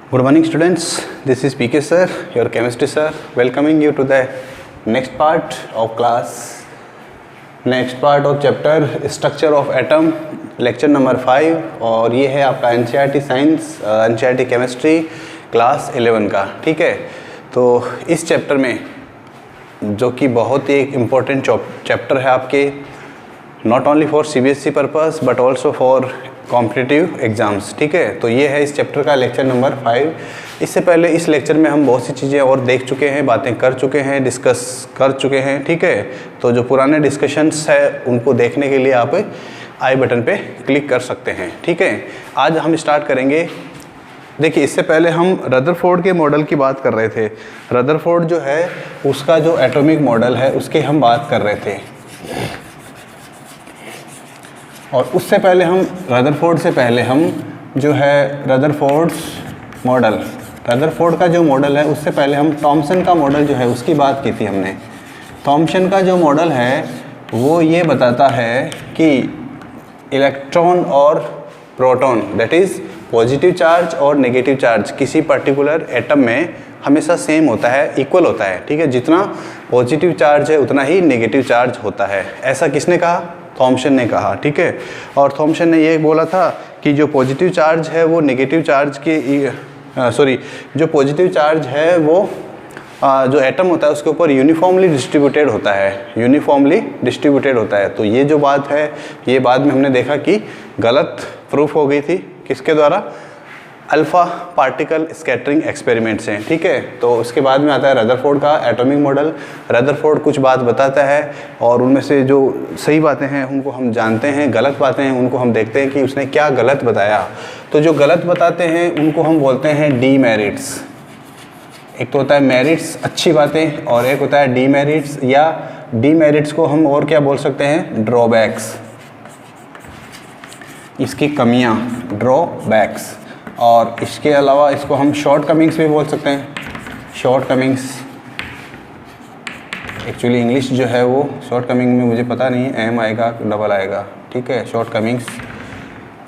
Good morning students, this is PK sir, your chemistry sir, welcoming you to the next part of class, next part of chapter structure of atom, lecture number 5 और ये है आपका NCERT science NCERT chemistry class 11 का। ठीक है, तो इस chapter में जो कि बहुत ही एक इम्पोर्टेंट चैप्टर है आपके, not only for CBSE purpose but also for competitive exams. ठीक है, तो ये है इस चैप्टर का लेक्चर नंबर 5। इससे पहले इस लेक्चर में हम बहुत सी चीज़ें और देख चुके हैं, बातें कर चुके हैं, डिस्कस कर चुके हैं। ठीक है, तो जो पुराने डिस्कशंस है उनको देखने के लिए आप आई बटन पे क्लिक कर सकते हैं। ठीक है, आज हम स्टार्ट करेंगे। देखिए, इससे पहले हम रदरफोर्ड के मॉडल की बात कर रहे थे। रदरफोर्ड जो है उसका जो एटॉमिक मॉडल है उसकी हम बात कर रहे थे, और उससे पहले हम रदरफोर्ड से पहले हम जो है रदरफोर्ड्स मॉडल, रदरफोर्ड का जो मॉडल है उससे पहले हम थॉमसन का मॉडल जो है उसकी बात की थी हमने। थॉमसन का जो मॉडल है वो ये बताता है कि इलेक्ट्रॉन और proton, that is positive charge और नेगेटिव चार्ज, किसी पर्टिकुलर एटम में हमेशा सेम होता है, इक्वल होता है। ठीक है, जितना पॉजिटिव चार्ज है उतना ही नेगेटिव चार्ज होता है। ऐसा किसने कहा? थॉमसन ने कहा। ठीक है, और थॉमसन ने ये बोला था कि जो पॉजिटिव चार्ज है वो नेगेटिव चार्ज के जो पॉजिटिव चार्ज है वो जो एटम होता है उसके ऊपर यूनिफॉर्मली डिस्ट्रीब्यूटेड होता है, यूनिफॉर्मली डिस्ट्रीब्यूटेड होता है। तो ये जो बात है ये बाद में हमने देखा कि गलत प्रूफ हो गई थी, किसके द्वारा? अल्फ़ा पार्टिकल स्कैटरिंग एक्सपेरिमेंट से। ठीक है, तो उसके बाद में आता है रदरफोर्ड का एटॉमिक मॉडल। रदरफोर्ड कुछ बात बताता है और उनमें से जो सही बातें हैं उनको हम जानते हैं, गलत बातें हैं उनको हम देखते हैं कि उसने क्या गलत बताया। तो जो गलत बताते हैं उनको हम बोलते हैं डीमेरिट्स। एक तो होता है मेरिट्स, अच्छी बातें, और एक होता है डीमेरिट्स, या डीमेरिट्स को हम और क्या बोल सकते हैं? ड्रॉबैक्स, इसकी कमियां, ड्रॉबैक्स। और इसके अलावा इसको हम शॉर्ट कमिंग्स भी बोल सकते हैं। शॉर्ट कमिंग्स एक्चुअली इंग्लिश जो है वो शॉर्ट कमिंग में मुझे पता नहीं एम आएगा डबल आएगा। ठीक है, शॉर्ट कमिंग्स।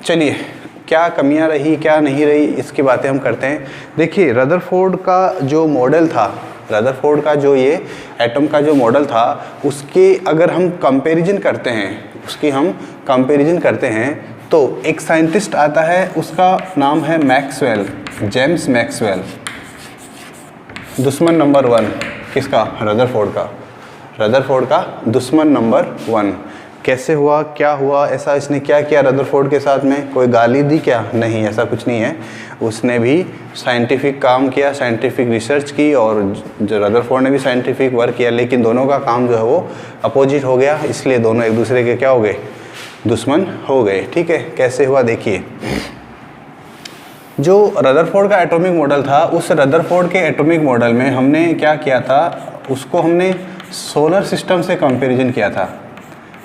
चलिए, क्या कमियां रही क्या नहीं रही इसकी बातें हम करते हैं। देखिए, रदरफोर्ड का जो मॉडल था, रदरफोर्ड का जो ये एटम का जो मॉडल था उसके अगर हम कंपैरिजन करते हैं, उसकी हम कंपैरिजन करते हैं तो एक साइंटिस्ट आता है, उसका नाम है मैक्सवेल, जेम्स मैक्सवेल। दुश्मन नंबर 1 किसका? रदरफोर्ड का। रदरफोर्ड का दुश्मन नंबर 1 कैसे हुआ, क्या हुआ, ऐसा इसने क्या किया रदरफोर्ड के साथ में? कोई गाली दी क्या? नहीं, ऐसा कुछ नहीं है। उसने भी साइंटिफिक काम किया, साइंटिफिक रिसर्च की, और जो रदरफोर्ड ने भी साइंटिफिक वर्क किया, लेकिन दोनों का काम जो है वो अपोजिट हो गया, इसलिए दोनों एक दूसरे के क्या हो गए? दुश्मन हो गए। ठीक है, कैसे हुआ देखिए। जो रदरफोर्ड का एटॉमिक मॉडल था, उस रदरफोर्ड के एटॉमिक मॉडल में हमने क्या किया था? उसको हमने सोलर सिस्टम से कंपैरिजन किया था।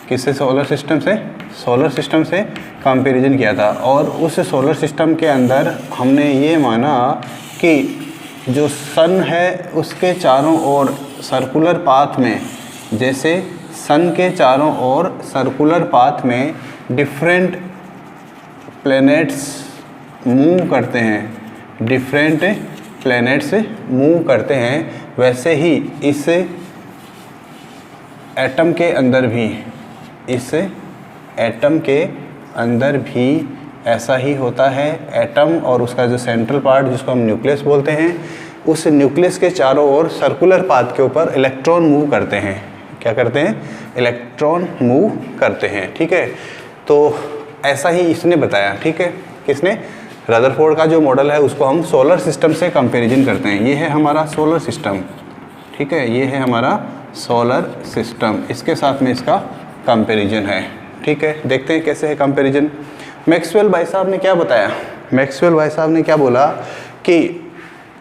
किससे? सोलर सिस्टम से। सोलर सिस्टम से कंपैरिजन किया था, और उस सोलर सिस्टम के अंदर हमने ये माना कि जो सन है उसके चारों ओर सर्कुलर पाथ में, जैसे सन के चारों ओर सर्कुलर पाथ में डिफरेंट प्लैनेट्स मूव करते हैं, डिफरेंट प्लैनेट्स मूव करते हैं, वैसे ही इस एटम के अंदर भी, इस एटम के अंदर भी ऐसा ही होता है। एटम और उसका जो सेंट्रल पार्ट जिसको हम न्यूक्लियस बोलते हैं, उस न्यूक्लियस के चारों ओर सर्कुलर पाथ के ऊपर इलेक्ट्रॉन मूव करते हैं। क्या करते हैं? इलेक्ट्रॉन मूव करते हैं। ठीक है, तो ऐसा ही इसने बताया। ठीक है, किसने? रदरफोर्ड का जो मॉडल है उसको हम सोलर सिस्टम से कंपैरिजन करते हैं। ये है हमारा सोलर सिस्टम। ठीक है, ये है हमारा सोलर सिस्टम, इसके साथ में इसका कंपैरिजन है। ठीक है, देखते हैं कैसे है कंपैरिजन। मैक्सवेल भाई साहब ने क्या बताया? मैक्सवेल भाई साहब ने क्या बोला कि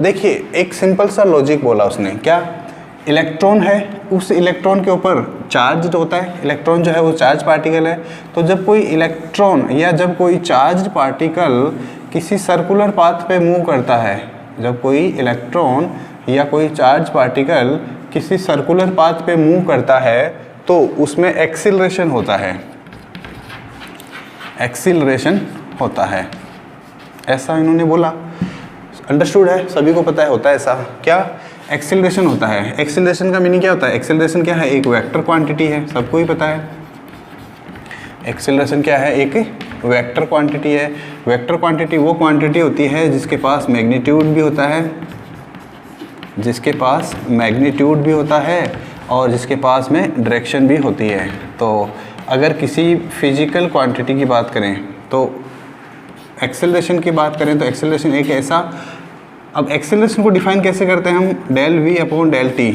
देखिए, एक सिंपल सा लॉजिक बोला उसने। क्या? इलेक्ट्रॉन है, उस इलेक्ट्रॉन के ऊपर चार्ज जो होता है, इलेक्ट्रॉन जो है वो चार्ज पार्टिकल है। तो जब कोई इलेक्ट्रॉन या जब कोई चार्ज पार्टिकल किसी सर्कुलर पाथ पे मूव करता है, जब कोई इलेक्ट्रॉन या कोई चार्ज पार्टिकल किसी सर्कुलर पाथ पे मूव करता है तो उसमें एक्सीलरेशन होता है, एक्सीलरेशन होता है, ऐसा इन्होंने बोला। अंडरस्टूड है, सभी को पता है होता है ऐसा। क्या एक्सेलरेशन होता है, एक्सेलरेशन का मीनिंग क्या होता है? एक्सेलरेशन क्या है? एक वेक्टर क्वांटिटी है, सबको ही पता है। एक्सेलरेशन क्या है? एक वेक्टर क्वांटिटी है। वेक्टर क्वांटिटी वो क्वांटिटी होती है जिसके पास मैग्नीट्यूड भी होता है, जिसके पास मैग्नीट्यूड भी होता है और जिसके पास में डायरेक्शन भी होती है। तो अगर किसी फिजिकल क्वांटिटी की बात करें तो एक्सेलरेशन की बात करें तो एक्सेलरेशन एक ऐसा, अब एक्सेलरेशन को डिफाइन कैसे करते हैं हम? Del v upon del t,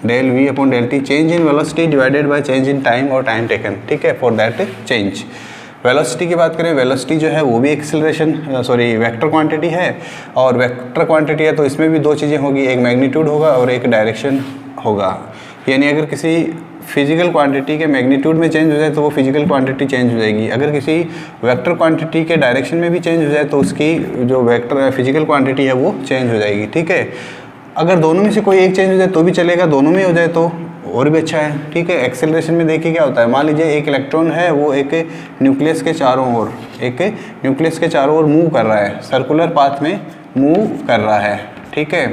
del v upon del t, change in velocity divided by change in time और टाइम टेकन, ठीक है, फॉर दैट चेंज। वेलोसिटी की बात करें, वेलोसिटी जो है वो भी एक्सेलरेशन वेक्टर क्वांटिटी है, और वेक्टर क्वांटिटी है तो इसमें भी दो चीज़ें होगी, एक मैग्नीट्यूड होगा और एक डायरेक्शन होगा। यानी अगर किसी फिजिकल क्वांटिटी के मैग्नीट्यूड में चेंज हो जाए तो वो फिजिकल क्वांटिटी चेंज हो जाएगी, अगर किसी वेक्टर क्वांटिटी के डायरेक्शन में भी चेंज हो जाए तो उसकी जो वेक्टर फिजिकल क्वांटिटी है वो चेंज हो जाएगी, ठीक है। अगर दोनों में से कोई एक चेंज हो जाए तो भी चलेगा, दोनों में हो जाए तो और भी अच्छा है, ठीक है। एक्सेलरेशन में देखिए क्या होता है, मान लीजिए एक इलेक्ट्रॉन है वो एक न्यूक्लियस के चारों ओर, एक न्यूक्लियस के चारों ओर मूव कर रहा है, सर्कुलर पाथ में मूव कर रहा है, ठीक है,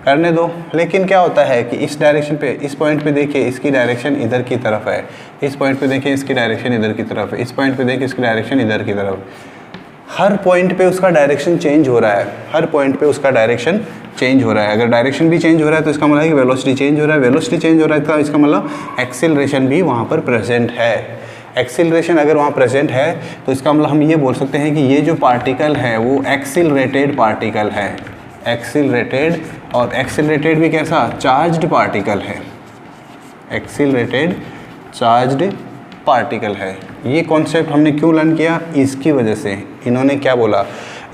करने दो। लेकिन क्या होता है कि इस डायरेक्शन पे, इस पॉइंट पे देखिए इसकी डायरेक्शन इधर की तरफ है, इस पॉइंट पे देखिए इसकी डायरेक्शन इधर की तरफ है, इस पॉइंट पे देखिए इसकी डायरेक्शन इधर की तरफ, हर पॉइंट पे उसका डायरेक्शन चेंज हो रहा है, हर पॉइंट पे उसका डायरेक्शन चेंज हो रहा है। अगर डायरेक्शन भी चेंज हो रहा है तो इसका मतलब है कि वेलोसिटी चेंज हो रहा है, वेलोसिटी चेंज हो रहा है तो इसका मतलब एक्सेलरेशन भी वहाँ पर प्रेजेंट है। एक्सेलरेशन अगर वहाँ प्रेजेंट है तो इसका मतलब हम ये बोल सकते हैं कि ये जो पार्टिकल है वो एक्सेलरेटेड पार्टिकल है, एक्सेलरेटेड, और एक्सेलरेटेड भी कैसा? चार्ज्ड पार्टिकल है, एक्सेलरेटेड चार्ज्ड पार्टिकल है। ये कॉन्सेप्ट हमने क्यों लर्न किया? इसकी वजह से। इन्होंने क्या बोला?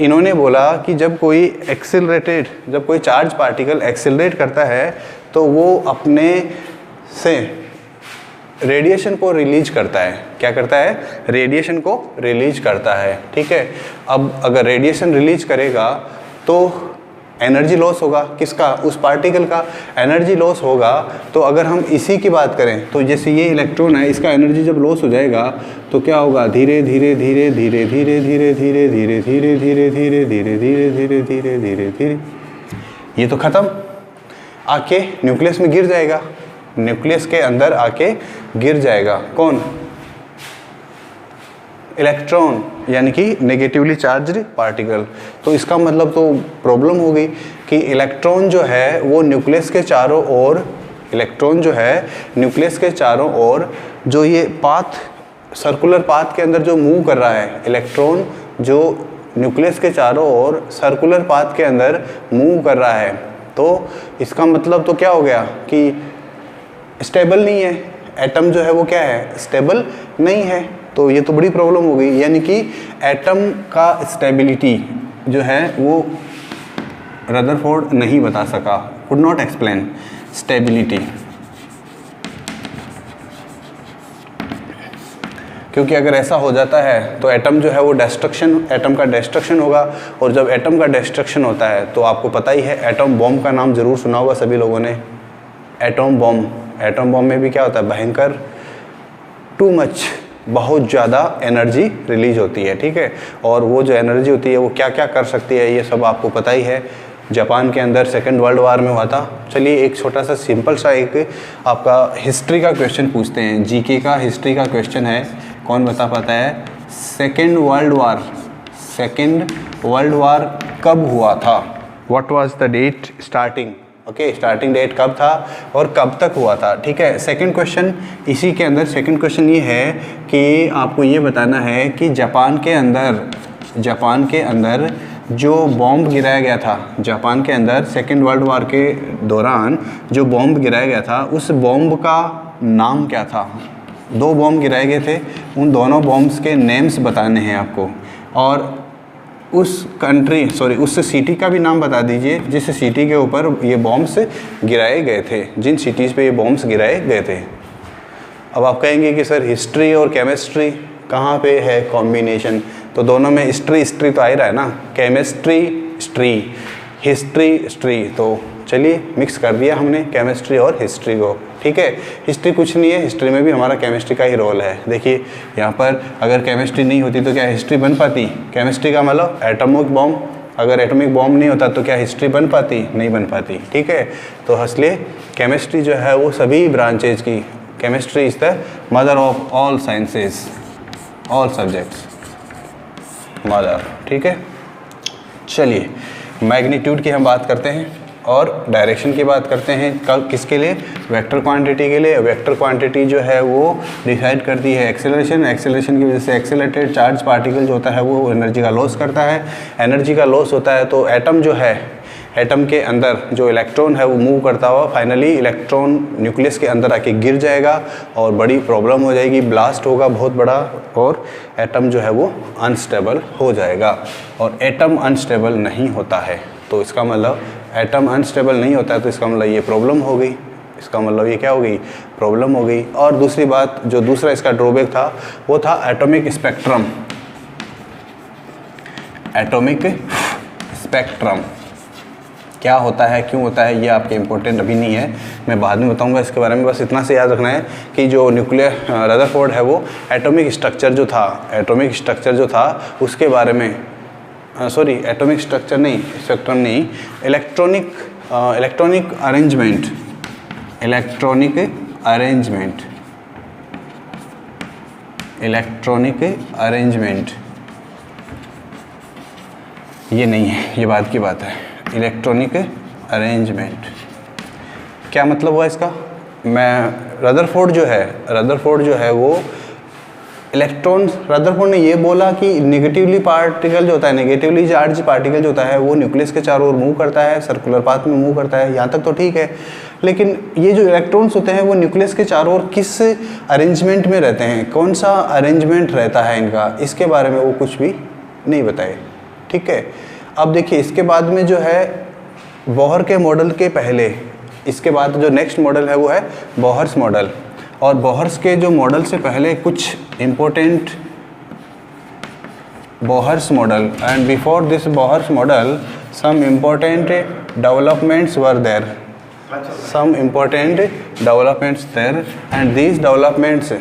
इन्होंने बोला कि जब कोई एक्सेलरेटेड, जब कोई चार्ज पार्टिकल एक्सेलरेट करता है तो वो अपने से रेडिएशन को रिलीज करता है। क्या करता है? रेडिएशन को रिलीज करता है, ठीक है। अब अगर रेडिएशन रिलीज करेगा तो एनर्जी लॉस होगा, किसका? उस पार्टिकल का एनर्जी लॉस होगा। तो अगर हम इसी की बात करें तो जैसे ये इलेक्ट्रॉन है, इसका एनर्जी जब लॉस हो जाएगा तो क्या होगा? धीरे धीरे धीरे धीरे धीरे धीरे धीरे धीरे धीरे धीरे धीरे धीरे धीरे धीरे धीरे धीरे धीरे ये तो ख़त्म, आके न्यूक्लियस में गिर जाएगा, न्यूक्लियस के अंदर आके गिर जाएगा। कौन? इलेक्ट्रॉन, यानी कि नेगेटिवली चार्ज्ड पार्टिकल। तो इसका मतलब तो प्रॉब्लम हो गई कि इलेक्ट्रॉन जो है वो न्यूक्लियस के चारों ओर, इलेक्ट्रॉन जो है न्यूक्लियस के चारों ओर जो ये पाथ, सर्कुलर पाथ के अंदर जो मूव कर रहा है, इलेक्ट्रॉन जो न्यूक्लियस के चारों ओर सर्कुलर पाथ के अंदर मूव कर रहा है, तो इसका मतलब तो क्या हो गया कि स्टेबल नहीं है, एटम जो है वो क्या है? स्टेबल नहीं है। तो ये तो बड़ी प्रॉब्लम हो गई, यानी कि एटम का स्टेबिलिटी जो है वो रदरफोर्ड नहीं बता सका, कुड नॉट एक्सप्लेन स्टेबिलिटी, क्योंकि अगर ऐसा हो जाता है तो एटम जो है वो डिस्ट्रक्शन, एटम का डिस्ट्रक्शन होगा, और जब एटम का डिस्ट्रक्शन होता है तो आपको पता ही है, एटम बॉम्ब का नाम ज़रूर सुना होगा सभी लोगों ने। एटम बॉम्ब, एटम बॉम्ब में भी क्या होता है? भयंकर, टू मच, बहुत ज़्यादा एनर्जी रिलीज होती है, ठीक है। और वो जो एनर्जी होती है वो क्या क्या कर सकती है ये सब आपको पता ही है। जापान के अंदर सेकेंड वर्ल्ड वार में हुआ था। चलिए एक छोटा सा सिंपल सा एक आपका हिस्ट्री का क्वेश्चन पूछते हैं, जीके का हिस्ट्री का क्वेश्चन है, कौन बता पाता है? सेकेंड वर्ल्ड वार कब हुआ था? What was the date starting? Okay, starting date कब था और कब तक हुआ था, ठीक है। सेकंड क्वेश्चन इसी के अंदर, सेकंड क्वेश्चन ये है कि आपको ये बताना है कि जापान के अंदर जो बॉम्ब गिराया गया था, जापान के अंदर सेकंड वर्ल्ड वार के दौरान जो बॉम्ब गिराया गया था उस बॉम्ब का नाम क्या था? दो बॉम्ब गिराए गए थे, उन दोनों बॉम्ब्स के नेम्स बताने हैं आपको, और उस सिटी का भी नाम बता दीजिए जिस सिटी के ऊपर ये बॉम्ब्स गिराए गए थे, जिन सिटीज़ पे ये बॉम्ब्स गिराए गए थे। अब आप कहेंगे कि सर हिस्ट्री और केमिस्ट्री कहाँ पे है कॉम्बिनेशन? तो दोनों में हिस्ट्री तो आ ही रहा है ना, केमिस्ट्री हिस्ट्री, तो चलिए मिक्स कर दिया हमने केमिस्ट्री और हिस्ट्री को, ठीक है। हिस्ट्री कुछ नहीं है, हिस्ट्री में भी हमारा केमिस्ट्री का ही रोल है। देखिए यहाँ पर अगर केमिस्ट्री नहीं होती तो क्या हिस्ट्री बन पाती? केमिस्ट्री का मतलब एटॉमिक बॉम्ब, अगर एटॉमिक बॉम्ब नहीं होता तो क्या हिस्ट्री बन पाती? नहीं बन पाती, ठीक है। तो इसलिए केमिस्ट्री जो है वो सभी ब्रांचेज की, chemistry is the mother of all sciences, all subjects, mother, ठीक है। चलिए मैग्नीट्यूड की हम बात करते हैं और डायरेक्शन की बात करते हैं। कब, किसके लिए? वेक्टर क्वांटिटी के लिए। वेक्टर क्वांटिटी जो है वो डिसाइड करती है एक्सेलरेशन। एक्सेलरेशन की वजह से एक्सेलरेटेड चार्ज पार्टिकल जो होता है वो एनर्जी का लॉस करता है। एनर्जी का लॉस होता है तो एटम जो है, एटम के अंदर जो इलेक्ट्रॉन है वो मूव करता हुआ फाइनली इलेक्ट्रॉन न्यूक्लियस के अंदर आके गिर जाएगा और बड़ी प्रॉब्लम हो जाएगी, ब्लास्ट होगा बहुत बड़ा और एटम जो है वो अनस्टेबल हो जाएगा। और एटम अनस्टेबल नहीं होता है तो इसका मतलब एटम अनस्टेबल नहीं होता है तो इसका मतलब ये प्रॉब्लम हो गई, इसका मतलब ये क्या हो गई? प्रॉब्लम हो गई। और दूसरी बात, जो दूसरा इसका ड्रॉबैक था वो था एटॉमिक स्पेक्ट्रम। एटॉमिक स्पेक्ट्रम क्या होता है, क्यों होता है, ये आपके इम्पोर्टेंट अभी नहीं है, मैं बाद में बताऊंगा इसके बारे में। बस इतना से याद रखना है कि जो न्यूक्लियर रदरफोर्ड है वो एटॉमिक स्ट्रक्चर जो था उसके बारे में, सॉरी एटॉमिक स्ट्रक्चर नहीं, स्पेक्ट्रम नहीं, इलेक्ट्रॉनिक अरेंजमेंट ये नहीं है, ये बाद की बात है। इलेक्ट्रॉनिक अरेंजमेंट क्या मतलब हुआ इसका? रदरफोर्ड जो है वो रदरफोर्ड ने ये बोला कि नेगेटिवली पार्टिकल जो होता है, नेगेटिवली चार्ज पार्टिकल जो होता है वो न्यूक्लियस के चारों ओर मूव करता है, सर्कुलर पाथ में मूव करता है, यहाँ तक तो ठीक है। लेकिन ये जो इलेक्ट्रॉन्स होते हैं वो न्यूक्लियस के चारों ओर किस अरेंजमेंट में रहते हैं, कौन सा अरेंजमेंट रहता है इनका, इसके बारे में वो कुछ भी नहीं बताए, ठीक है। अब देखिए इसके बाद में जो है बोहर के मॉडल के पहले, इसके बाद जो नेक्स्ट मॉडल है वो है बोहर्स मॉडल। और बोहर्स के जो मॉडल से पहले कुछ important Bohr's model, and before this Bohr's model some important developments were there, and these developments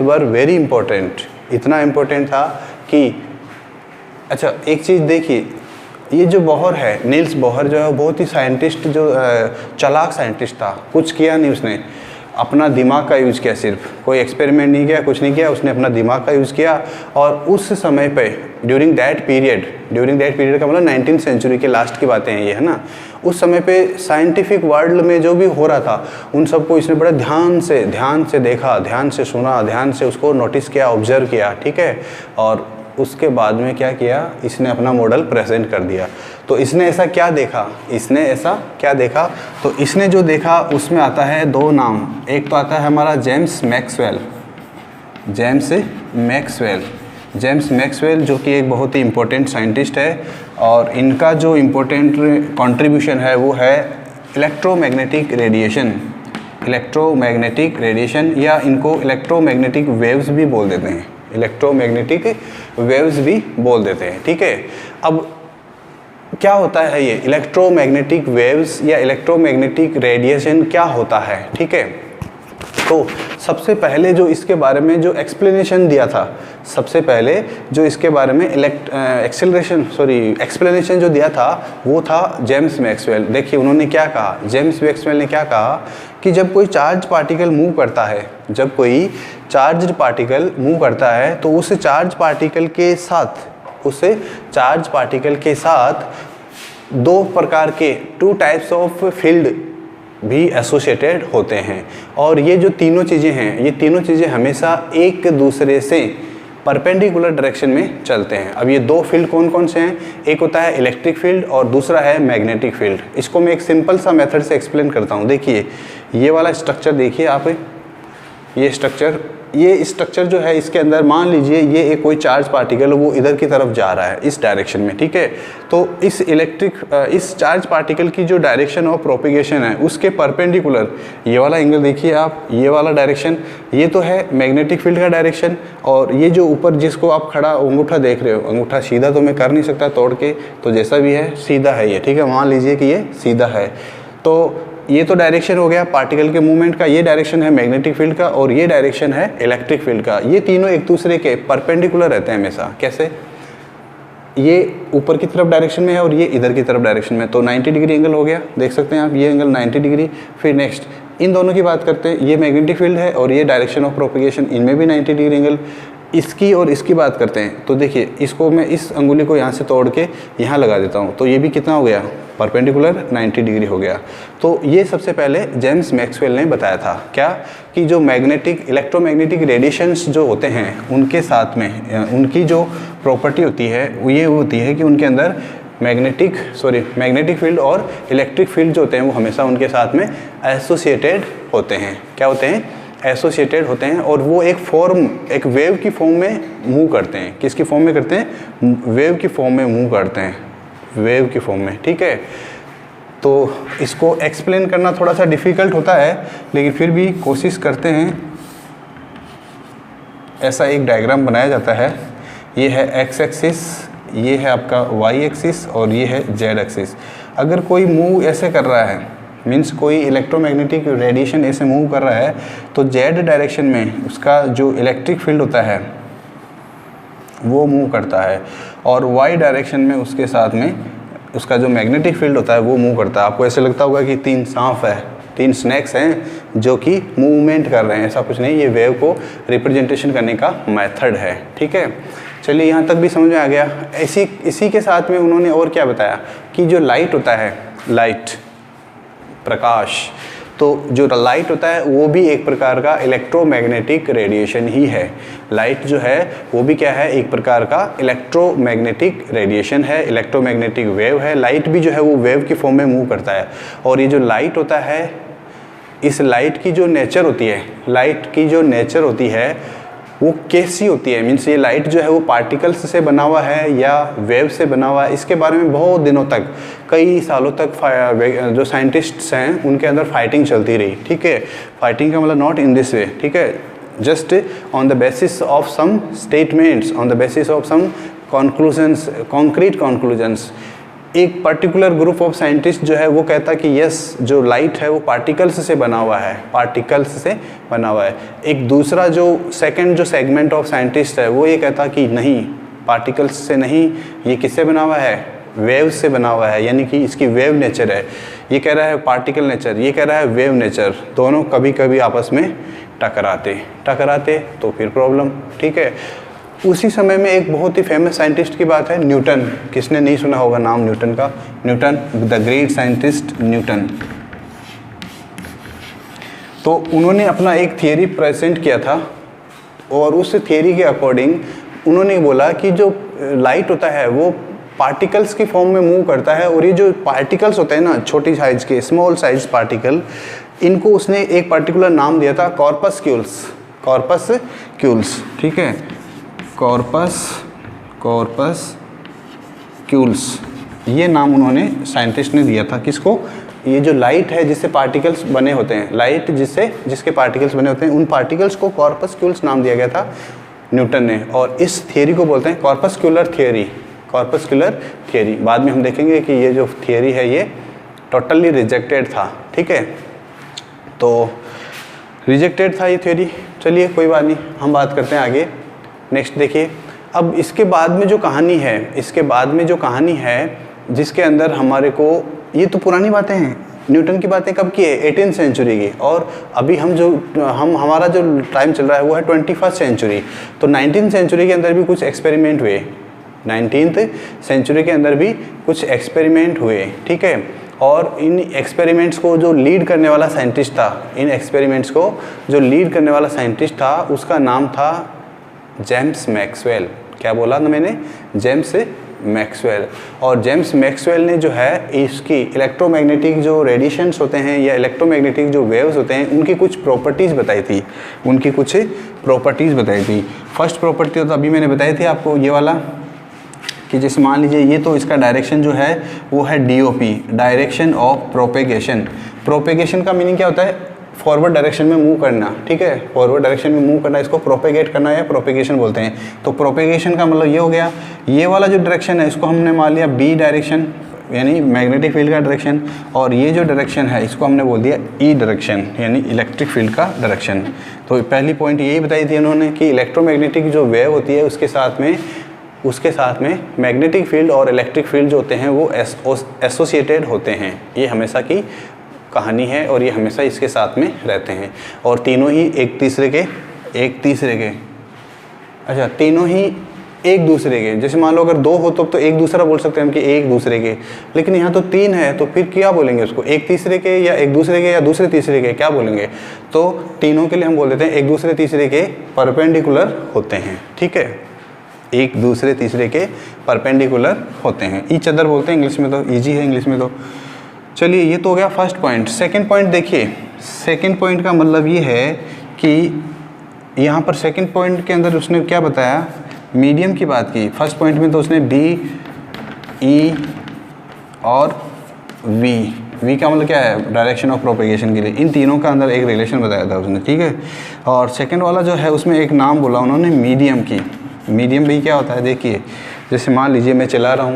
were very important। इतना इम्पोर्टेंट था कि अच्छा एक चीज़ देखिए, ये जो बोहर है, नील्स बोहर जो है बहुत ही साइंटिस्ट, जो चालाक साइंटिस्ट था, कुछ किया नहीं उसने, अपना दिमाग का यूज़ किया, सिर्फ कोई एक्सपेरिमेंट नहीं किया, कुछ नहीं किया, उसने अपना दिमाग का यूज़ किया। और उस समय पे ड्यूरिंग दैट पीरियड का मतलब 19th सेंचुरी के लास्ट की बातें हैं ये, है ना। उस समय पे साइंटिफिक वर्ल्ड में जो भी हो रहा था उन सबको इसने बड़े ध्यान से देखा, ध्यान से सुना, ध्यान से उसको नोटिस किया, ऑब्जर्व किया, ठीक है। और उसके बाद में क्या किया, इसने अपना मॉडल प्रेजेंट कर दिया। तो इसने ऐसा क्या देखा, तो इसने जो देखा उसमें आता है दो नाम। एक तो आता है हमारा जेम्स मैक्सवेल जो कि एक बहुत ही इम्पोर्टेंट साइंटिस्ट है, और इनका जो इम्पोर्टेंट कंट्रीब्यूशन है वो है इलेक्ट्रोमैग्नेटिक रेडिएशन, या इनको इलेक्ट्रोमैग्नेटिक वेव्स भी बोल देते हैं, ठीक है। अब क्या होता है ये इलेक्ट्रोमैग्नेटिक वेव्स या इलेक्ट्रोमैग्नेटिक रेडिएशन क्या होता है, ठीक है। तो सबसे पहले जो इसके बारे में जो एक्सप्लेनेशन दिया था, एक्सप्लेनेशन जो दिया था वो था जेम्स मैक्सवेल। देखिए उन्होंने क्या कहा, जेम्स मैक्सवेल ने क्या कहा कि जब कोई चार्ज पार्टिकल मूव करता है तो उस चार्ज पार्टिकल के साथ दो प्रकार के 2 टाइप्स ऑफ फील्ड भी एसोसिएटेड होते हैं। और ये जो तीनों चीज़ें हमेशा एक दूसरे से परपेंडिकुलर डायरेक्शन में चलते हैं। अब ये दो फील्ड कौन कौन से हैं, एक होता है इलेक्ट्रिक फील्ड और दूसरा है मैग्नेटिक फील्ड। इसको मैं एक सिंपल सा मेथड से एक्सप्लेन करता हूँ। देखिए ये वाला स्ट्रक्चर देखिए आप, ये स्ट्रक्चर जो है इसके अंदर मान लीजिए ये एक कोई चार्ज पार्टिकल वो इधर की तरफ जा रहा है इस डायरेक्शन में, ठीक है। तो इस चार्ज पार्टिकल की जो डायरेक्शन ऑफ प्रोपिगेशन है उसके परपेंडिकुलर ये वाला एंगल देखिए आप, ये वाला डायरेक्शन ये तो है मैग्नेटिक फील्ड का डायरेक्शन। और ये जो ऊपर जिसको आप खड़ा अंगूठा देख रहे हो, अंगूठा सीधा तो मैं कर नहीं सकता तोड़ के, तो जैसा भी है सीधा है ये, ठीक है। मान लीजिए कि ये सीधा है, तो ये तो डायरेक्शन हो गया पार्टिकल के मूवमेंट का, ये डायरेक्शन है मैग्नेटिक फील्ड का और ये डायरेक्शन है इलेक्ट्रिक फील्ड का। ये तीनों एक दूसरे के परपेंडिकुलर रहते हैं हमेशा। कैसे? ये ऊपर की तरफ डायरेक्शन में है और ये इधर की तरफ डायरेक्शन में, तो 90 डिग्री एंगल हो गया, देख सकते हैं आप, ये एंगल 90 डिग्री। फिर नेक्स्ट इन दोनों की बात करते हैं, ये मैग्नेटिक फील्ड है और ये डायरेक्शन ऑफ प्रोपेगेशन, इनमें भी 90 डिग्री एंगल। इसकी और इसकी बात करते हैं, तो देखिए इसको मैं इस अंगुली को यहाँ से तोड़ के यहाँ लगा देता हूँ, तो ये भी कितना हो गया? परपेंडिकुलर 90 डिग्री हो गया। तो ये सबसे पहले जेम्स मैक्सवेल ने बताया था क्या, कि जो मैग्नेटिक इलेक्ट्रोमैग्नेटिक रेडिएशंस जो होते हैं उनके साथ में उनकी जो प्रॉपर्टी होती है वो ये होती है कि उनके अंदर मैग्नेटिक फील्ड और इलेक्ट्रिक फील्ड जो होते हैं वो हमेशा उनके साथ में एसोसिएटेड होते हैं। क्या होते हैं? एसोसिएटेड होते हैं, और वो एक वेव की फॉर्म में मूव करते हैं। किसकी फॉर्म में करते हैं? वेव की फॉर्म में मूव करते हैं, वेव की फॉर्म में, ठीक है। तो इसको एक्सप्लेन करना थोड़ा सा डिफ़िकल्ट होता है, लेकिन फिर भी कोशिश करते हैं। ऐसा एक डायग्राम बनाया जाता है, ये है एक्स एक्सिस, ये है आपका वाई एक्सिस और ये है जेड एक्सिस। अगर कोई मूव ऐसे कर रहा है, मीन्स कोई इलेक्ट्रोमैग्नेटिक रेडिएशन ऐसे मूव कर रहा है, तो जेड डायरेक्शन में उसका जो इलेक्ट्रिक फील्ड होता है वो मूव करता है, और वाई डायरेक्शन में उसके साथ में उसका जो मैग्नेटिक फील्ड होता है वो मूव करता है। आपको ऐसे लगता होगा कि 3 सांप है, 3 स्नैक्स हैं जो कि मूवमेंट कर रहे हैं, ऐसा कुछ नहीं, ये वेव को रिप्रेजेंटेशन करने का मेथड है, ठीक है। चलिए यहाँ तक भी समझ में आ गया। इसी के साथ में उन्होंने और क्या बताया कि जो लाइट होता है, लाइट प्रकाश, तो जो लाइट होता है वो भी एक प्रकार का इलेक्ट्रोमैग्नेटिक रेडिएशन ही है। लाइट जो है वो भी क्या है? एक प्रकार का इलेक्ट्रोमैग्नेटिक रेडिएशन है, इलेक्ट्रोमैग्नेटिक वेव है। लाइट भी जो है वो वेव की फॉर्म में मूव करता है। और ये जो लाइट होता है, इस लाइट की जो नेचर होती है, लाइट की जो नेचर होती है वो कैसी होती है, मीन्स ये लाइट जो है वो पार्टिकल्स से बना हुआ है या वेव से बना हुआ है, इसके बारे में बहुत दिनों तक, कई सालों तक जो साइंटिस्ट्स हैं उनके अंदर फाइटिंग चलती रही, ठीक है। फाइटिंग का मतलब नॉट इन दिस वे, ठीक है, just on the basis of some statements, on the basis of some conclusions, concrete conclusions. एक पर्टिकुलर ग्रुप ऑफ साइंटिस्ट जो है वो कहता कि यस, जो लाइट है वो पार्टिकल्स से बना हुआ है, पार्टिकल्स से बना हुआ है। एक दूसरा जो सेकंड जो सेगमेंट ऑफ साइंटिस्ट है वो ये कहता कि नहीं, पार्टिकल्स से नहीं, ये किससे बना हुआ है? वेव से बना हुआ है, यानी कि इसकी वेव नेचर है। ये कह रहा है पार्टिकल नेचर, ये कह रहा है वेव नेचर। दोनों कभी कभी आपस में टकराते तो फिर प्रॉब्लम, ठीक है। उसी समय में एक बहुत ही फेमस साइंटिस्ट की बात है, न्यूटन। किसने नहीं सुना होगा नाम न्यूटन का? Newton, the great scientist Newton. तो उन्होंने अपना एक थियरी प्रेजेंट किया था, और उस थियरी के अकॉर्डिंग उन्होंने बोला कि जो लाइट होता है वो पार्टिकल्स की फॉर्म में मूव करता है, और ये जो पार्टिकल्स होते हैं ना, छोटी साइज के, स्मॉल साइज पार्टिकल, इनको उसने एक पर्टिकुलर नाम दिया था, कॉर्पस्क्यूल्स, ठीक है, कॉर्पस्क्यूल्स, ये नाम उन्होंने साइंटिस्ट ने दिया था। किसको? ये जो लाइट है जिससे पार्टिकल्स बने होते हैं, लाइट जिसके पार्टिकल्स बने होते हैं, उन पार्टिकल्स को कॉर्पस्क्यूल्स नाम दिया गया था न्यूटन ने, और इस थियरी को बोलते हैं कॉर्पस्क्यूलर थियरी। बाद में हम देखेंगे कि ये जो थियरी है ये टोटली रिजेक्टेड था, ठीक है, तो रिजेक्टेड था ये थियरी। चलिए कोई बात नहीं, हम बात करते हैं आगे। नेक्स्ट देखिए, अब इसके बाद में जो कहानी है, जिसके अंदर हमारे को, ये तो पुरानी बातें हैं, न्यूटन की बातें कब की है? 18th सेंचुरी की, और अभी हमारा जो टाइम चल रहा है वो है 21st सेंचुरी। तो 19th सेंचुरी के अंदर भी कुछ एक्सपेरिमेंट हुए, 19th सेंचुरी के अंदर भी कुछ एक्सपेरिमेंट हुए, ठीक है। और इन एक्सपेरिमेंट्स को जो लीड करने वाला साइंटिस्ट था, उसका नाम था जेम्स मैक्सवेल। क्या बोला ना मैंने? James Maxwell. और जेम्स मैक्सवेल ने जो है इसकी इलेक्ट्रोमैग्नेटिक जो रेडिएशंस होते हैं या इलेक्ट्रोमैग्नेटिक जो वेव्स होते हैं उनकी कुछ प्रॉपर्टीज़ बताई थी, फर्स्ट प्रॉपर्टी तो अभी मैंने बताई थी आपको, ये वाला, कि जैसे मान लीजिए ये तो इसका डायरेक्शन जो है वो है DOP, direction of propagation. Propagation का मीनिंग क्या होता है? फॉरवर्ड डायरेक्शन में मूव करना, ठीक है, फॉरवर्ड डायरेक्शन में मूव करना, इसको प्रोपेगेट करना या प्रोपेगेशन बोलते हैं। तो प्रोपेगेशन का मतलब ये हो गया, ये वाला जो डायरेक्शन है इसको हमने मान लिया B डायरेक्शन, यानी मैग्नेटिक फील्ड का डायरेक्शन, और ये जो डायरेक्शन है इसको हमने बोल दिया ई डायरेक्शन यानी इलेक्ट्रिक फील्ड का डायरेक्शन। तो पहली पॉइंट यही बताई थी उन्होंने कि इलेक्ट्रोमैग्नेटिक जो वेव होती है उसके साथ में मैग्नेटिक फील्ड और इलेक्ट्रिक फील्ड जो होते हैं वो एसोसिएटेड होते हैं। ये हमेशा की कहानी है और ये हमेशा इसके साथ में रहते हैं, और तीनों ही एक दूसरे के, जैसे मान लो अगर दो हो तो एक दूसरा बोल सकते हैं हम कि एक दूसरे के, लेकिन यहाँ तो तीन है तो फिर क्या बोलेंगे उसको, एक तीसरे के या एक दूसरे के या दूसरे तीसरे के, क्या बोलेंगे? तो तीनों के लिए हम बोल देते हैं एक दूसरे तीसरे के परपेंडिकुलर होते हैं, ठीक है, एक दूसरे तीसरे के परपेंडिकुलर होते हैं, ईच अदर बोलते हैं इंग्लिश में, तो ईजी है इंग्लिश में। तो चलिए ये तो हो गया फर्स्ट पॉइंट। सेकंड पॉइंट देखिए, सेकंड पॉइंट का मतलब ये है कि यहाँ पर सेकंड पॉइंट के अंदर उसने क्या बताया, मीडियम की बात की। फर्स्ट पॉइंट में तो उसने बी, ई और वी का मतलब क्या है, डायरेक्शन ऑफ प्रोपेगेशन के लिए, इन तीनों का अंदर एक रिलेशन बताया था उसने, ठीक है। और सेकंड वाला जो है उसमें एक नाम बोला उन्होंने मीडियम की। मीडियम भी क्या होता है देखिए, जैसे मान लीजिए मैं चिल्ला रहा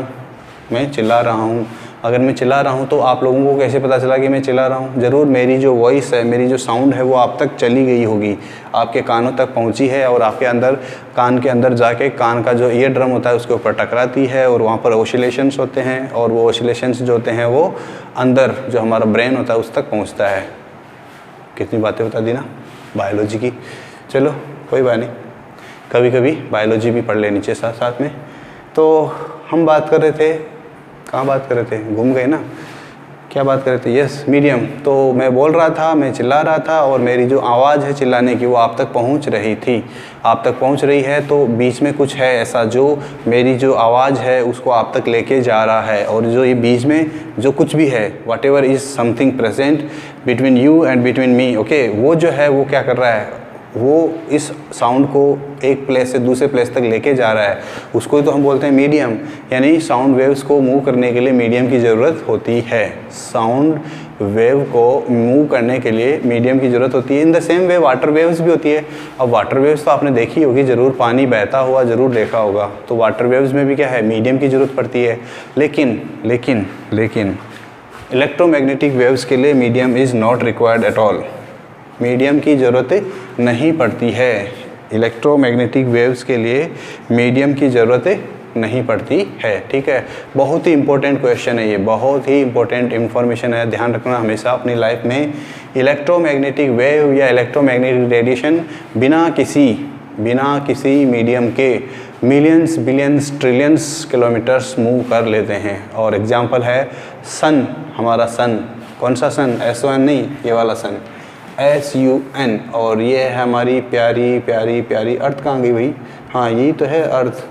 हूँ, अगर मैं चिल्ला रहा हूँ तो आप लोगों को कैसे पता चला कि मैं चिल्ला रहा हूँ? ज़रूर मेरी जो वॉइस है, मेरी जो साउंड है वो आप तक चली गई होगी, आपके कानों तक पहुँची है, और आपके अंदर कान के अंदर जाके कान का जो ईयर ड्रम होता है उसके ऊपर टकराती है, और वहाँ पर ओसिलेशंस होते हैं, और वो ओसिलेशंस जो होते हैं वो अंदर जो हमारा ब्रेन होता है उस तक पहुँचता है। कितनी बातें बता दी ना बायोलॉजी की। चलो कोई बात नहीं, कभी कभी बायोलॉजी भी पढ़ लेनी चाहिए साथ साथ में। तो हम बात कर रहे थे, कहाँ बात कर रहे थे, घूम गए ना, क्या बात कर रहे थे, यस मीडियम। तो मैं बोल रहा था, मैं चिल्ला रहा था, और मेरी जो आवाज़ है चिल्लाने की वो आप तक पहुंच रही थी, आप तक पहुंच रही है, तो बीच में कुछ है ऐसा जो मेरी जो आवाज़ है उसको आप तक लेके जा रहा है, और जो ये बीच में जो कुछ भी है, what ever is something present between you and between me, okay, वो जो है वो क्या कर रहा है, वो इस साउंड को एक प्लेस से दूसरे प्लेस तक लेके जा रहा है, उसको तो हम बोलते हैं मीडियम। यानी साउंड वेव्स को मूव करने के लिए मीडियम की ज़रूरत होती है, साउंड वेव को मूव करने के लिए मीडियम की ज़रूरत होती है। In the same way water waves भी होती है। अब वाटर वेव्स तो आपने देखी होगी ज़रूर, पानी बहता हुआ ज़रूर देखा होगा, तो वाटर वेव्स में भी क्या है, मीडियम की ज़रूरत पड़ती है। लेकिन इलेक्ट्रोमैग्नेटिक वेव्स के लिए medium is not required at all, medium की ज़रूरत नहीं पड़ती है। इलेक्ट्रोमैग्नेटिक वेव्स के लिए मीडियम की ज़रूरत नहीं पड़ती है, ठीक है। बहुत ही इंपॉर्टेंट क्वेश्चन है ये, बहुत ही इंपॉर्टेंट इन्फॉर्मेशन है, ध्यान रखना हमेशा अपनी लाइफ में। इलेक्ट्रोमैग्नेटिक वेव या इलेक्ट्रोमैग्नेटिक रेडिएशन बिना किसी मीडियम के millions, billions, trillions kilometres move कर लेते हैं। और एग्जांपल है सन, हमारा सन, कौन सा सन, SON नहीं, ये वाला सन, SUN, और ये है हमारी प्यारी प्यारी प्यारी अर्थ। कहाँ गई भाई, हाँ यही तो है अर्थ,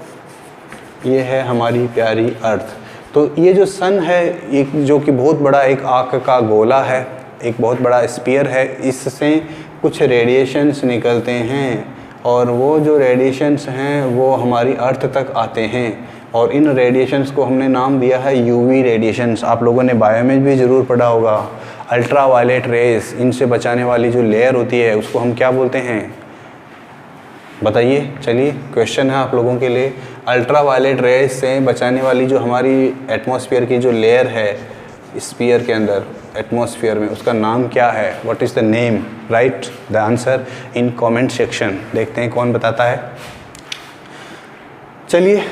ये है हमारी प्यारी अर्थ। तो ये जो सन है, एक जो कि बहुत बड़ा एक आग का गोला है, एक बहुत बड़ा स्फीयर है, इससे कुछ रेडिएशंस निकलते हैं, और वो जो रेडिएशंस हैं वो हमारी अर्थ तक आते हैं, और इन रेडिएशंस को हमने नाम दिया है UV रेडिएशंस। आप लोगों ने बायो में भी ज़रूर पढ़ा होगा, अल्ट्रा वायलेट रेस, इनसे बचाने वाली जो लेयर होती है उसको हम क्या बोलते हैं, बताइए। चलिए क्वेश्चन है आप लोगों के लिए, अल्ट्रा वायलेट रेस से बचाने वाली जो हमारी एटमॉस्फेयर की जो लेयर है स्फीयर के अंदर, एटमॉस्फेयर में, उसका नाम क्या है, what is the name, right the answer in comment section. देखते हैं कौन बताता है। चलिए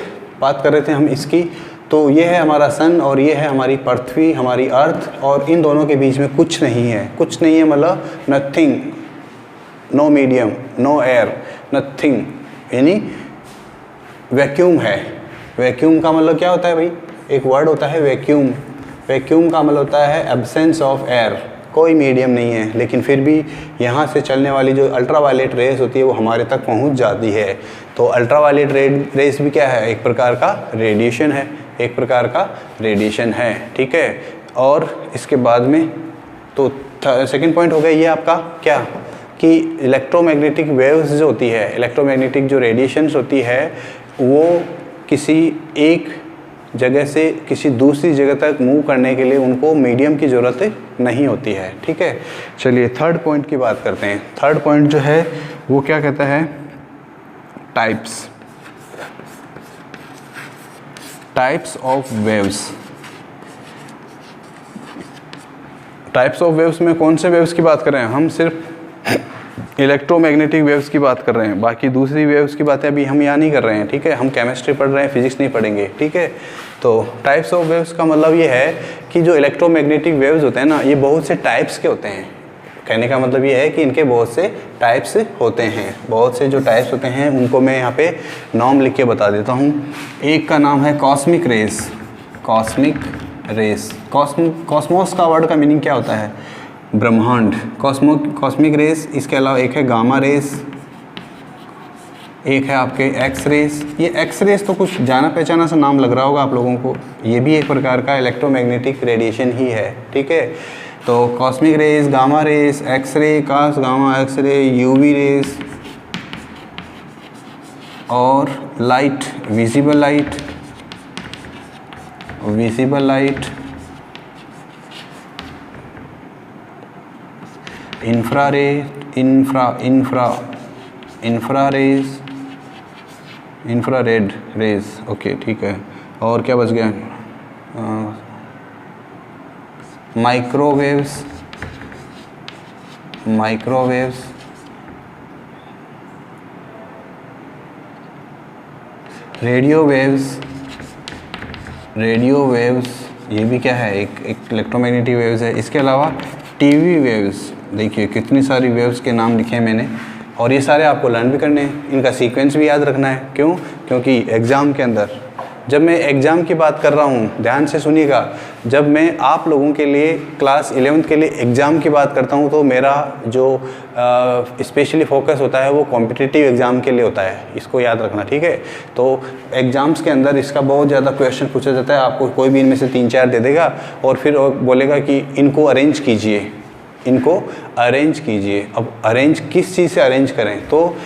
बात कर रहे थे हम इसकी। तो ये है हमारा सन और ये है हमारी पृथ्वी, हमारी अर्थ, और इन दोनों के बीच में कुछ नहीं है, कुछ नहीं है मतलब nothing, no medium, no air, nothing, यानी वैक्यूम है। वैक्यूम का मतलब क्या होता है भाई, एक वर्ड होता है वैक्यूम। वैक्यूम का मतलब होता है एब्सेंस ऑफ एयर, कोई मीडियम नहीं है, लेकिन फिर भी यहाँ से चलने वाली जो अल्ट्रावायलेट रेस होती है वो हमारे तक पहुँच जाती है। तो अल्ट्रावायलेट रेस भी क्या है, एक प्रकार का रेडिएशन है, एक प्रकार का रेडिएशन है, ठीक है। और इसके बाद में तो सेकंड पॉइंट हो गया ये आपका क्या, कि इलेक्ट्रोमैग्नेटिक वेव्स जो होती है, इलेक्ट्रोमैग्नेटिक जो रेडिएशंस होती है वो किसी एक जगह से किसी दूसरी जगह तक मूव करने के लिए उनको मीडियम की ज़रूरत नहीं होती है, ठीक है। चलिए थर्ड पॉइंट की बात करते हैं। थर्ड पॉइंट जो है वो क्या कहता है, types of waves. Types of waves में कौन से वेव्स की बात कर रहे हैं? हम सिर्फ इलेक्ट्रोमैग्नेटिक वेव्स की बात कर रहे हैं, बाकी दूसरी वेव्स की बातें अभी हम यहाँ नहीं कर रहे हैं, ठीक है। हम केमिस्ट्री पढ़ रहे हैं, फिजिक्स नहीं पढ़ेंगे, ठीक है। तो टाइप्स ऑफ वेव्स का मतलब ये है कि जो इलेक्ट्रोमैग्नेटिक वेव्स होते हैं ना, ये बहुत से टाइप्स के होते हैं। कहने का मतलब ये है कि इनके बहुत से टाइप्स होते हैं। बहुत से जो टाइप्स होते हैं उनको मैं यहाँ पे नाम लिख के बता देता हूँ। एक का नाम है cosmic rays. Cosmic rays, Cosmos का वर्ड का मीनिंग क्या होता है? ब्रह्मांड। Cosmic rays. इसके अलावा एक है गामा रेस, एक है आपके एक्स रेस। ये एक्स रेस तो कुछ जाना पहचाना सा नाम लग रहा होगा आप लोगों को, ये भी एक प्रकार का इलेक्ट्रोमैग्नेटिक रेडिएशन ही है, ठीक है। तो cosmic rays, gamma rays, X ray, कास gamma X ray, UV rays और light, visible light, infrared rays, okay ठीक है। और क्या बच गया? माइक्रोवेव्स, रेडियो वेव्स, ये भी क्या है? एक इलेक्ट्रोमैग्नेटिक वेव्स है। इसके अलावा टीवी वेव्स, देखिए कितनी सारी वेव्स के नाम लिखे हैं मैंने, और ये सारे आपको लर्न भी करने हैं, इनका सीक्वेंस भी याद रखना है। क्यों? क्योंकि एग्ज़ाम के अंदर, जब मैं एग्ज़ाम की बात कर रहा हूँ, ध्यान से सुनिएगा, जब मैं आप लोगों के लिए क्लास 11th के लिए एग्ज़ाम की बात करता हूँ तो मेरा जो स्पेशली फोकस होता है वो कॉम्पिटिटिव एग्ज़ाम के लिए होता है, इसको याद रखना, ठीक है। तो एग्ज़ाम्स के अंदर इसका बहुत ज़्यादा क्वेश्चन पूछा जाता है, आपको कोई भी इनमें से 3-4 दे देगा और फिर बोलेगा कि इनको अरेंज कीजिए, इनको अरेंज कीजिए। अब अरेंज किस चीज़ से अरेंज करें? तो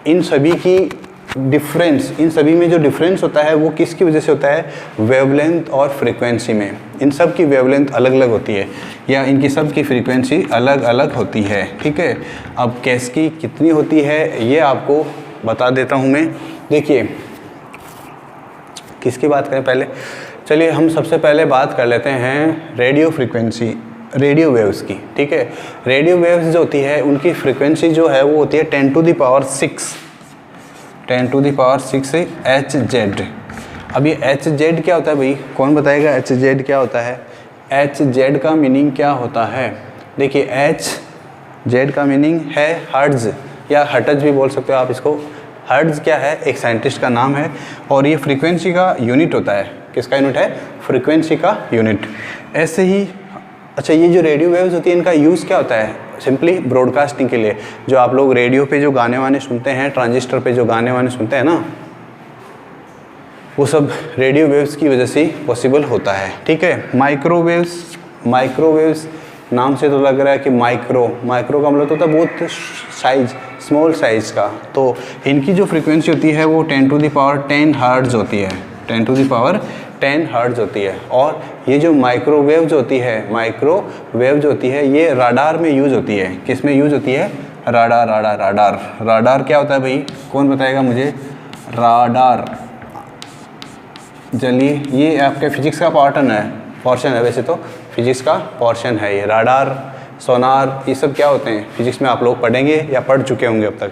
इन सभी की डिफरेंस, इन सभी में जो डिफरेंस होता है वो किसकी वजह से होता है? वेवलेंथ और फ्रीक्वेंसी में। इन सब की वेवलेंथ अलग अलग होती है या इनकी सब की फ्रीक्वेंसी अलग अलग होती है, ठीक है। अब किसकी कितनी होती है ये आपको बता देता हूँ मैं। देखिए किसकी बात करें पहले? चलिए हम सबसे पहले बात कर लेते हैं रेडियो फ्रीक्वेंसी, रेडियो वेव्स की, ठीक है। रेडियो वेव्स जो होती है उनकी फ्रीक्वेंसी जो है वो होती है 10⁶ Hz। अब ये Hz क्या होता है भाई? कौन बताएगा Hz क्या होता है? Hz का मीनिंग क्या होता है? देखिए Hz का मीनिंग है हर्ट्ज़ या हर्ट्ज़ भी बोल सकते हो आप इसको। हर्ट्ज़ क्या है? एक साइंटिस्ट का नाम है और ये फ्रीक्वेंसी का यूनिट होता है। किसका यूनिट है? फ्रीक्वेंसी का यूनिट। ऐसे ही अच्छा, ये जो रेडियो वेव्स होती है इनका यूज़ क्या होता है? सिंपली ब्रॉडकास्टिंग के लिए। जो आप लोग रेडियो पे जो गाने वाने सुनते हैं, ट्रांजिस्टर पे जो गाने वाने सुनते हैं ना, वो सब रेडियो वेव्स की वजह से पॉसिबल होता है, ठीक है। माइक्रोवेव्स नाम से तो लग रहा है कि माइक्रो का मतलब होता है बहुत साइज, स्मॉल साइज़ का। तो इनकी जो फ्रीक्वेंसी होती है वो 10⁻10 हर्ट्ज़ होती है, 10⁻10 हर्ट्ज़ होती है। और ये जो माइक्रोवेव जो होती है, ये राडार में यूज़ होती है। किस में यूज़ होती है? राडार क्या होता है भाई? कौन बताएगा मुझे? राडार, चलिए ये आपके फिजिक्स का पोर्शन है, वैसे तो फिजिक्स का पोर्शन है ये। राडार, सोनार, ये सब क्या होते हैं? फिजिक्स में आप लोग पढ़ेंगे या पढ़ चुके होंगे अब तक।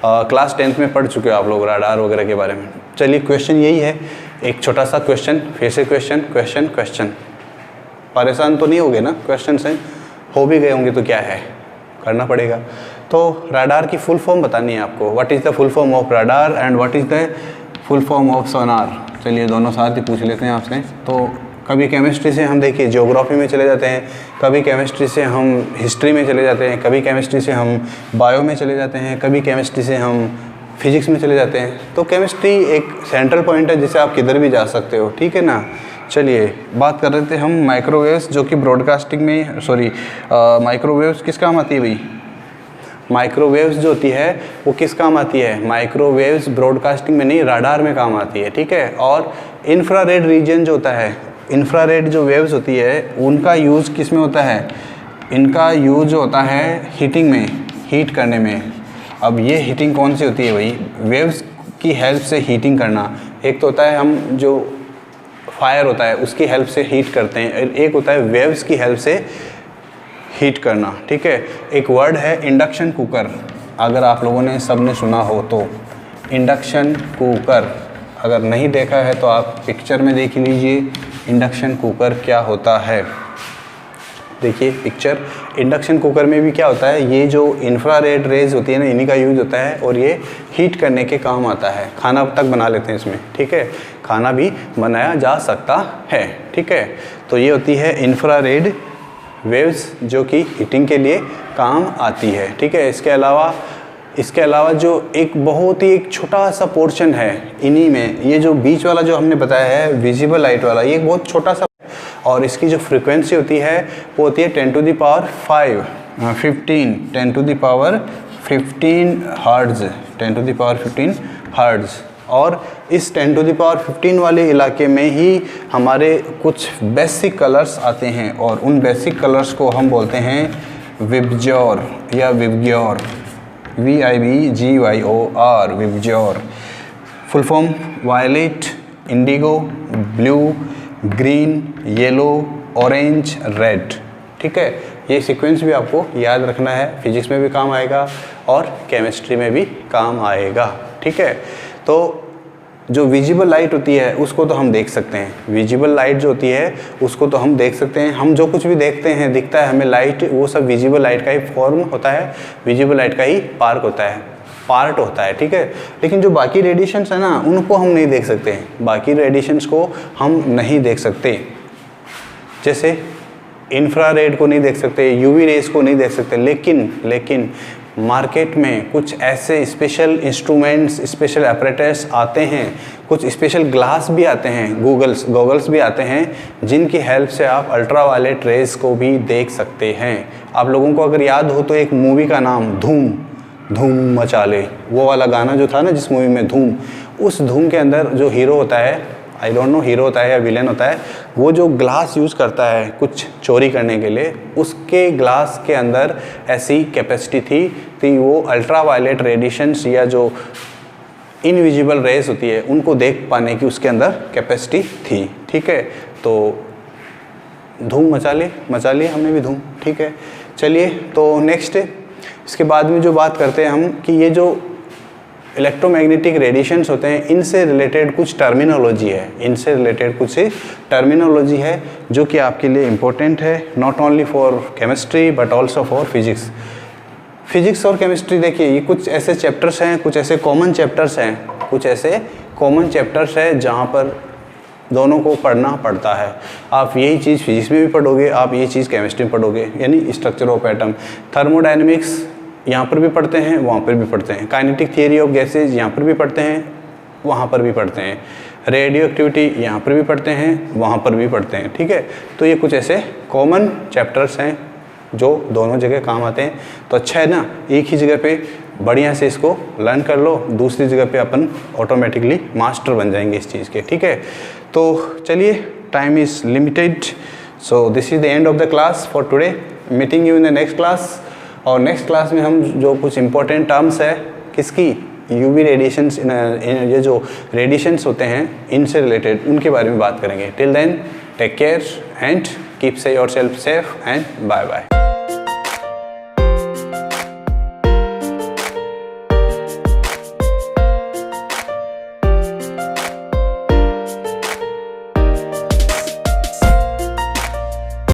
क्लास 10th में पढ़ चुके हो आप लोग राडार वगैरह के बारे में। चलिए क्वेश्चन यही है, एक छोटा सा क्वेश्चन, फिर से क्वेश्चन। परेशान तो नहीं होगे ना क्वेश्चन से? हो भी गए होंगे तो क्या है, करना पड़ेगा। तो राडार की फुल फॉर्म बतानी है आपको। What is the full form of radar and what is the full form of sonar? चलिए दोनों साथ ही पूछ लेते हैं आपसे। तो कभी केमिस्ट्री से हम देखिए ज्योग्राफी में चले जाते हैं, कभी केमिस्ट्री से हम हिस्ट्री में चले जाते हैं, कभी केमिस्ट्री से हम बायो में चले जाते हैं, कभी केमिस्ट्री से हम फिजिक्स में चले जाते हैं। तो केमिस्ट्री एक सेंट्रल पॉइंट है जिससे आप किधर भी जा सकते हो, ठीक है ना। चलिए बात कर रहे थे हम माइक्रोवेव्स, जो कि ब्रॉडकास्टिंग में माइक्रोवेव्स किस काम आती है भाई? माइक्रोवेव्स जो होती है वो किस काम आती है? माइक्रोवेव्स ब्रॉडकास्टिंग में नहीं, राडार में काम आती है, ठीक है। और इंफ्रारेड रीजन जो होता है, इंफ्रारेड जो वेव्स होती है उनका यूज़ किस में होता है? इनका यूज़ जो होता है हीटिंग में, हीट करने में। अब ये हीटिंग कौन सी होती है भाई? वेव्स की हेल्प से हीटिंग करना। एक तो होता है हम जो फायर होता है उसकी हेल्प से हीट करते हैं, एक होता है वेव्स की हेल्प से हीट करना, ठीक है। एक वर्ड है इंडक्शन कुकर, अगर आप लोगों ने सब ने सुना हो तो इंडक्शन कुकर, अगर नहीं देखा है तो आप पिक्चर में देख लीजिए इंडक्शन कुकर क्या होता है। देखिए पिक्चर, इंडक्शन कुकर में भी क्या होता है, ये जो इंफ्रारेड रेज होती है ना, इन्हीं का यूज़ होता है और ये हीट करने के काम आता है। खाना तक बना लेते हैं इसमें, ठीक है, खाना भी बनाया जा सकता है, ठीक है। तो ये होती है इंफ्रारेड वेव्स जो कि हीटिंग के लिए काम आती है, ठीक है। इसके अलावा जो एक बहुत ही एक छोटा सा पोर्शन है इन्हीं में, ये जो बीच वाला जो हमने बताया है विजिबल लाइट वाला, ये बहुत छोटा सा, और इसकी जो फ्रीक्वेंसी होती है वो होती है 10 to the power 15 10 to the power 15 hertz, 10 to the power 15 hertz. और इस 10 to the power 15 वाले इलाके में ही हमारे कुछ बेसिक कलर्स आते हैं और उन बेसिक कलर्स को हम बोलते हैं विबग्योर या VIBGYOR, VIBGYOR, VIBGYOR. Full form violet, indigo, blue, green, yellow, orange, red, ठीक है। ये सीक्वेंस भी आपको याद रखना है, फिजिक्स में भी काम आएगा और केमिस्ट्री में भी काम आएगा, ठीक है। तो जो विजिबल लाइट होती है उसको तो हम देख सकते हैं, विजिबल लाइट जो होती है उसको तो हम देख सकते हैं, हम जो कुछ भी देखते हैं दिखता है हमें लाइट, वो सब विजिबल लाइट का ही फॉर्म होता है, विजिबल लाइट का ही पार्ट होता है, ठीक है। लेकिन जो बाकी रेडिएशंस है ना, उनको हम नहीं देख सकते हैं, बाकी रेडिएशंस को हम नहीं देख सकते, जैसे इंफ्रारेड को नहीं देख सकते, यूवी रेज को नहीं देख सकते। लेकिन मार्केट में कुछ ऐसे स्पेशल इंस्ट्रूमेंट्स, स्पेशल apparatus आते हैं, कुछ स्पेशल ग्लास भी आते हैं, गॉगल्स भी आते हैं, जिनकी हेल्प से आप अल्ट्रावायलेट रेज को भी देख सकते हैं। आप लोगों को अगर याद हो तो एक मूवी का नाम धूम मचा ले, वो वाला गाना जो था ना जिस मूवी में धूम, उस धूम के अंदर जो हीरो होता है, आई डोंट नो हीरो होता है या विलेन होता है, वो जो ग्लास यूज़ करता है कुछ चोरी करने के लिए, उसके ग्लास के अंदर ऐसी कैपेसिटी थी वो अल्ट्रावायलेट रेडिएशंस या जो इनविजिबल रेज होती है उनको देख पाने की उसके अंदर कैपेसिटी थी, ठीक है। तो धूम मचा ली हमने भी धूम, ठीक है। चलिए तो नेक्स्ट इसके बाद में जो बात करते हैं हम कि ये जो इलेक्ट्रोमैग्नेटिक रेडिएशंस होते हैं इनसे रिलेटेड कुछ टर्मिनोलॉजी है जो कि आपके लिए इम्पोर्टेंट है, not only for chemistry but also for physics और केमिस्ट्री। देखिए ये कुछ ऐसे चैप्टर्स हैं, कुछ ऐसे कॉमन चैप्टर्स हैं जहाँ पर दोनों को पढ़ना पड़ता है। आप यही चीज़ फिजिक्स में भी पढ़ोगे, आप यही चीज़ केमिस्ट्री में पढ़ोगे, यानी स्ट्रक्चर ऑफ एटम। थर्मोडायनेमिक्स यहाँ पर भी पढ़ते हैं, वहाँ पर भी पढ़ते हैं। काइनेटिक थियरी ऑफ गैसेज यहाँ पर भी पढ़ते हैं, वहाँ पर भी पढ़ते हैं। रेडियो एक्टिविटी यहाँ पर भी पढ़ते हैं, वहाँ पर भी पढ़ते हैं, ठीक है। तो ये कुछ ऐसे कॉमन चैप्टर्स हैं जो दोनों जगह काम आते हैं। तो अच्छा है ना, एक ही जगह पे बढ़िया से इसको लर्न कर लो, दूसरी जगह पे अपन ऑटोमेटिकली मास्टर बन जाएंगे इस चीज़ के, ठीक है। तो चलिए, time is limited, so this is the end of the class for today. Meeting you in the next class. और नेक्स्ट क्लास में हम जो कुछ इंपॉर्टेंट टर्म्स है किसकी, यूवी रेडिएशंस, ये जो रेडिएशंस होते हैं इनसे रिलेटेड, उनके बारे में बात करेंगे। Till then take care and keep say yourself safe and bye bye.